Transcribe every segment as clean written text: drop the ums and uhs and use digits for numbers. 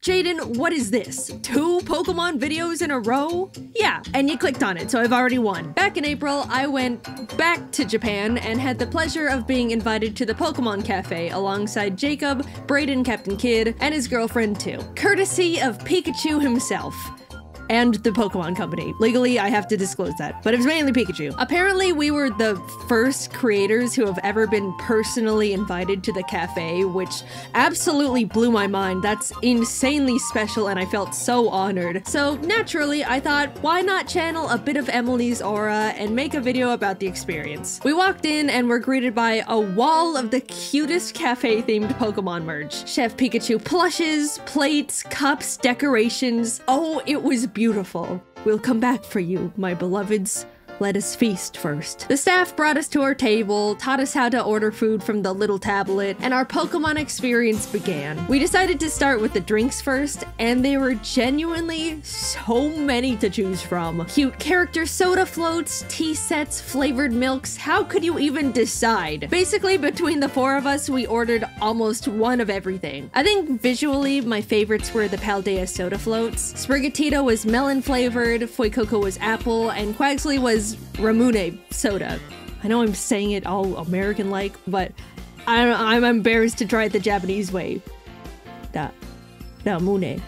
Jaiden, what is this? 2 Pokemon videos in a row? Yeah, and you clicked on it, so I've already won. Back in April, I went back to Japan and had the pleasure of being invited to the Pokemon Cafe alongside Jacob, Braden, Captain Kidd, and his girlfriend too. Courtesy of Pikachu himself. And the Pokemon Company. Legally, I have to disclose that, but it was mainly Pikachu. Apparently, we were the first creators who have ever been personally invited to the cafe, which absolutely blew my mind. That's insanely special, and I felt so honored. So naturally, I thought, why not channel a bit of Emily's aura and make a video about the experience? We walked in and were greeted by a wall of the cutest cafe-themed Pokemon merch. Chef Pikachu plushes, plates, cups, decorations. Oh, it was beautiful. We'll come back for you, my beloveds. Let us feast first. The staff brought us to our table, taught us how to order food from the little tablet, and our Pokemon experience began. We decided to start with the drinks first, and there were genuinely so many to choose from. Cute character soda floats, tea sets, flavored milks. How could you even decide? Basically, between the 4 of us, we ordered almost one of everything. I think visually, my favorites were the Paldea soda floats. Sprigatito was melon flavored, Fuecoco was apple, and Quaxley was Ramune soda. I know I'm saying it all American-like, but I'm embarrassed to try it the Japanese way. Ramune.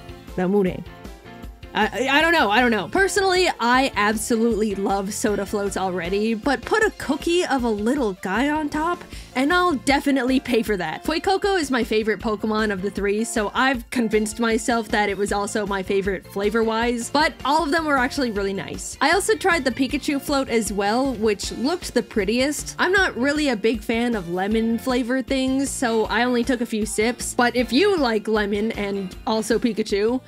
I don't know. Personally, I absolutely love soda floats already, but put a cookie of a little guy on top, and I'll definitely pay for that. Fuecoco is my favorite Pokemon of the 3, so I've convinced myself that it was also my favorite flavor-wise, but all of them were actually really nice. I also tried the Pikachu float as well, which looked the prettiest. I'm not really a big fan of lemon flavor things, so I only took a few sips, but if you like lemon and also Pikachu,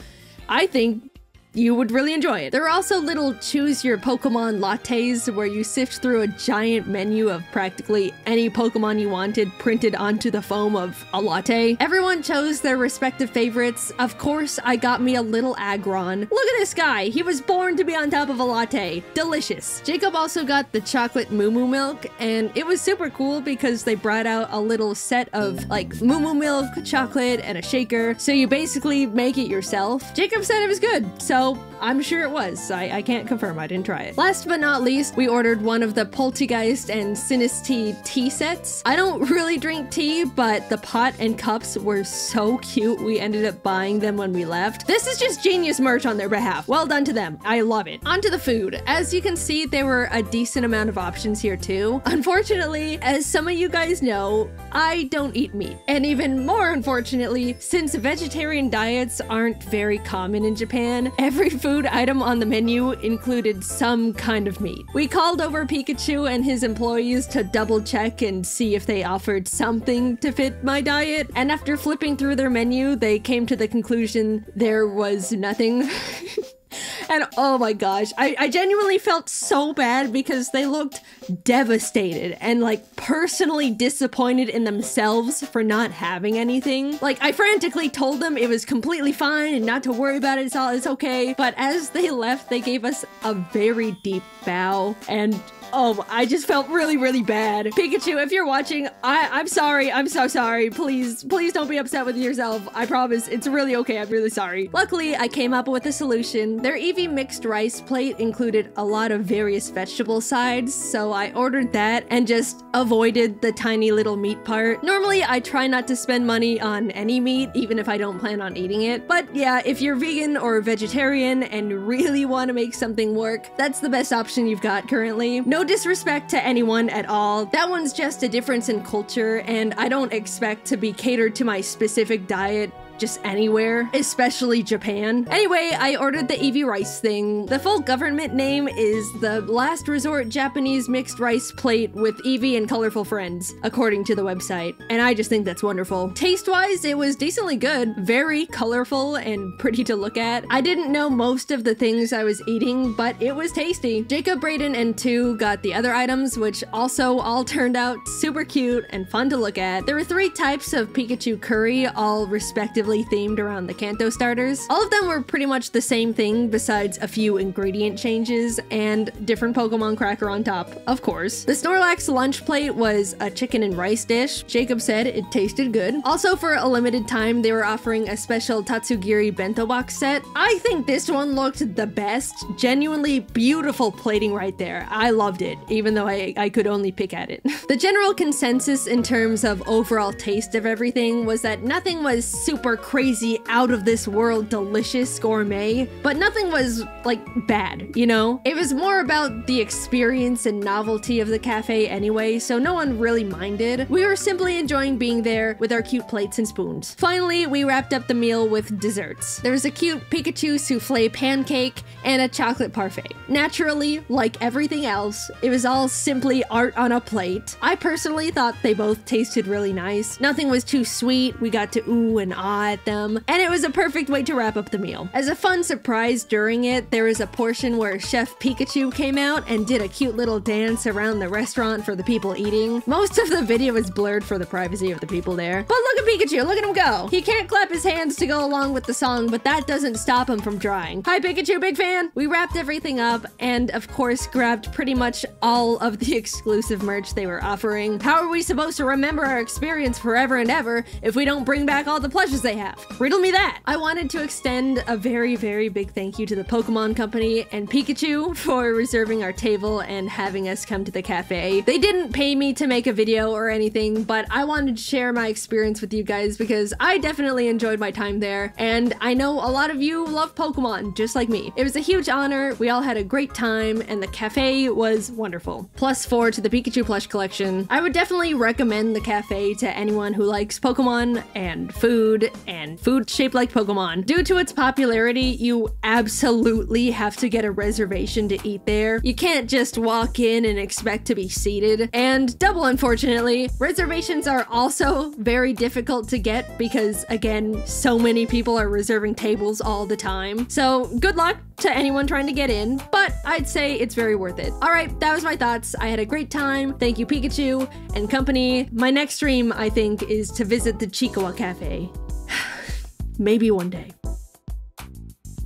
I think you would really enjoy it. There are also little choose your Pokemon lattes where you sift through a giant menu of practically any Pokemon you wanted printed onto the foam of a latte. Everyone chose their respective favorites. Of course, I got me a little Aggron. Look at this guy. He was born to be on top of a latte. Delicious. Jacob also got the chocolate Moo Moo milk, and it was super cool because they brought out a little set of like Moo Moo milk, chocolate, and a shaker. So you basically make it yourself. Jacob said it was good, so I'm sure it was. I can't confirm, I didn't try it. Last but not least, we ordered one of the Poltergeist and Sinistea tea sets. I don't really drink tea, but the pot and cups were so cute, we ended up buying them when we left. This is just genius merch on their behalf. Well done to them. I love it. On to the food. As you can see, there were a decent amount of options here too. Unfortunately, as some of you guys know, I don't eat meat. And even more unfortunately, since vegetarian diets aren't very common in Japan, every food item on the menu included some kind of meat. We called over Pikachu and his employees to double check and see if they offered something to fit my diet, and after flipping through their menu, they came to the conclusion there was nothing. And oh my gosh, I genuinely felt so bad because they looked devastated and like personally disappointed in themselves for not having anything. Like I frantically told them it was completely fine and not to worry about it, it's okay. But as they left, they gave us a very deep bow, and oh, I just felt really, really bad. Pikachu, if you're watching, I'm sorry. I'm so sorry. Please don't be upset with yourself. I promise. It's really okay. I'm really sorry. Luckily, I came up with a solution. Their Eevee mixed rice plate included a lot of various vegetable sides, so I ordered that and just avoided the tiny little meat part. Normally, I try not to spend money on any meat, even if I don't plan on eating it. But yeah, if you're vegan or vegetarian and really want to make something work, that's the best option you've got currently. No disrespect to anyone at all. That one's just a difference in culture, and I don't expect to be catered to my specific diet just anywhere, especially Japan. Anyway, I ordered the Eevee rice thing. The full government name is the Last Resort Japanese Mixed Rice Plate with Eevee and Colorful Friends, according to the website. And I just think that's wonderful. Taste-wise, it was decently good, very colorful and pretty to look at. I didn't know most of the things I was eating, but it was tasty. Jacob, Braden, and 2 got the other items, which also all turned out super cute and fun to look at. There were 3 types of Pikachu curry, all respectively heavily themed around the Kanto starters. All of them were pretty much the same thing besides a few ingredient changes and different Pokemon cracker on top, of course. The Snorlax lunch plate was a chicken and rice dish. Jacob said it tasted good. Also, for a limited time, they were offering a special Tatsugiri bento box set. I think this one looked the best. Genuinely beautiful plating right there. I loved it, even though I could only pick at it. The general consensus in terms of overall taste of everything was that nothing was super crazy, out of this world, delicious, gourmet, but nothing was like bad, you know? It was more about the experience and novelty of the cafe anyway, so no one really minded. We were simply enjoying being there with our cute plates and spoons. Finally, we wrapped up the meal with desserts. There was a cute Pikachu souffle pancake and a chocolate parfait. Naturally, like everything else, it was all simply art on a plate. I personally thought they both tasted really nice. Nothing was too sweet, we got to ooh and ah at them, and it was a perfect way to wrap up the meal. As a fun surprise during it, there was a portion where Chef Pikachu came out and did a cute little dance around the restaurant for the people eating. Most of the video is blurred for the privacy of the people there. But look at Pikachu, look at him go! He can't clap his hands to go along with the song, but that doesn't stop him from trying. Hi Pikachu, big fan! We wrapped everything up and of course grabbed pretty much all of the exclusive merch they were offering. How are we supposed to remember our experience forever and ever if we don't bring back all the plushes they have? Riddle me that! I wanted to extend a very, very big thank you to the Pokemon Company and Pikachu for reserving our table and having us come to the cafe. They didn't pay me to make a video or anything, but I wanted to share my experience with you guys because I definitely enjoyed my time there, and I know a lot of you love Pokemon just like me. It was a huge honor, we all had a great time, and the cafe was wonderful. +4 to the Pikachu plush collection. I would definitely recommend the cafe to anyone who likes Pokemon and food shaped like Pokemon. Due to its popularity, you absolutely have to get a reservation to eat there. You can't just walk in and expect to be seated. And double unfortunately, reservations are also very difficult to get because, again, so many people are reserving tables all the time. So good luck to anyone trying to get in, but I'd say it's very worth it. All right, that was my thoughts. I had a great time. Thank you, Pikachu and company. My next stream, I think, is to visit the Chikawa Cafe. Maybe one day.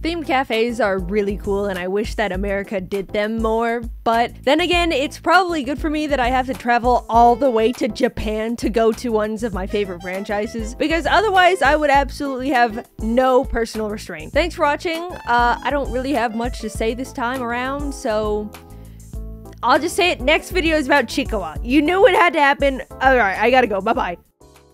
Themed cafes are really cool and I wish that America did them more, but then again, it's probably good for me that I have to travel all the way to Japan to go to ones of my favorite franchises, because otherwise I would absolutely have no personal restraint. Thanks for watching. I don't really have much to say this time around, so I'll just say it. Next video is about Chikawa. You knew it had to happen. Alright, I gotta go. Bye-bye.